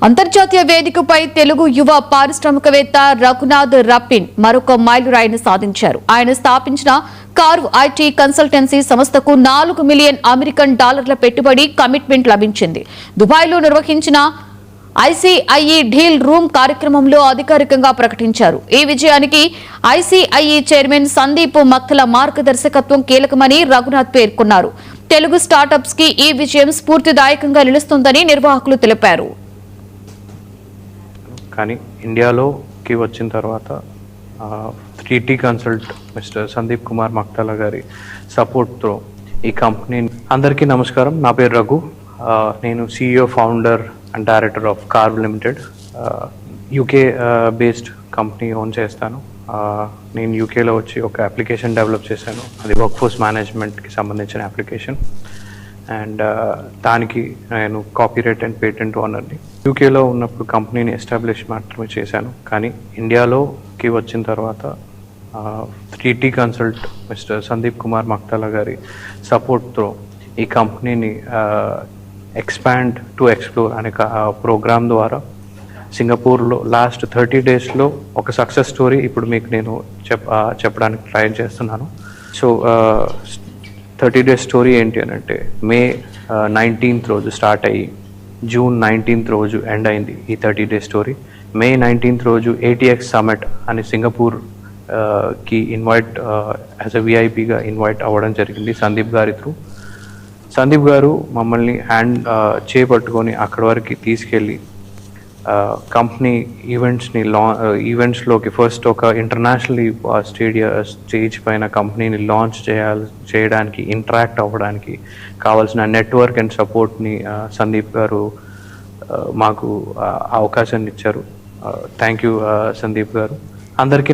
అంతర్జాతీయ వేదికపై తెలుగు యువ పారిశ్రామికవేత్త రఘునాథ్ రప్పిన్ మరొక మైలురాయిని సాధించారు. ఆయన స్థాపించిన కార్వ్ ఐటీ కన్సల్టెన్సీ సంస్థకు $4 మిలియన్ అమెరికన్ డాలర్ల పెట్టుబడి కమిట్మెంట్ లభించింది. దుబాయ్లో నిర్వహించిన ఐసీఐఈ డీల్ రూమ్ కార్యక్రమంలో అధికారికంగా ప్రకటించారు. ఈ విజయానికి ఐసీఐఈ చైర్మన్ సందీప్ మక్తల మార్గదర్శకత్వం కీలకమని రఘునాథ్ పేర్కొన్నారు. తెలుగు స్టార్టప్స్ కి ఈ విజయం స్ఫూర్తిదాయకంగా నిలుస్తుందని నిర్వాహకులు తెలిపారు. కానీ ఇండియాలోకి వచ్చిన తర్వాత 3T consult mister Sandeep Kumar Makthala గారి సపోర్ట్తో ఈ కంపెనీ. అందరికీ నమస్కారం. నా పేరు రఘు. నేను CEO, founder and director of carve limited. UK based company own చేస్తాను. నేను యూకేలో వచ్చి ఒక అప్లికేషన్ డెవలప్ చేశాను. అది వర్క్ ఫోర్స్ మేనేజ్మెంట్కి సంబంధించిన అప్లికేషన్. అండ్ దానికి నేను కాపీరైట్ అండ్ పేటెంట్ ఓనర్ని. యూకేలో ఉన్నప్పుడు కంపెనీని ఎస్టాబ్లిష్ మాత్రమే చేశాను. కానీ ఇండియాలోకి వచ్చిన తర్వాత 3T consult mister Sandeep Kumar Makthala గారి సపోర్ట్తో ఈ కంపెనీని ఎక్స్పాండ్ టు ఎక్స్ప్లోర్ అనే ప్రోగ్రామ్ ద్వారా సింగపూర్లో లాస్ట్ 30 డేస్లో ఒక సక్సెస్ స్టోరీ ఇప్పుడు మీకు నేను చెప్పడానికి ట్రై చేస్తున్నాను. సో 30 డేస్ స్టోరీ ఏంటి అని అంటే, మే 19th రోజు స్టార్ట్ అయ్యి జూన్ 19th రోజు ఎండ్ అయింది ఈ 30 డేస్ స్టోరీ. మే 19th రోజు ATX సమిట్ అని సింగపూర్ కి ఇన్వైట్ యాజ్ అ విఐపిగా ఇన్వైట్ అవ్వడం జరిగింది సందీప్ గారి త్రూ. సందీప్ గారు మమ్మల్ని చేపట్టుకొని అక్కడి వరకు తీసుకెళ్ళి కంపెనీ ఈవెంట్స్లోకి ఫస్ట్ ఒక ఇంటర్నేషనల్ స్టేజ్ పైన కంపెనీని లాంచ్ చేయడానికి ఇంటరాక్ట్ అవ్వడానికి కావాల్సిన నెట్వర్క్ అండ్ సపోర్ట్ని సందీప్ గారు మాకు అవకాశాన్ని ఇచ్చారు. థ్యాంక్ యూ సందీప్ గారు. అందరికీ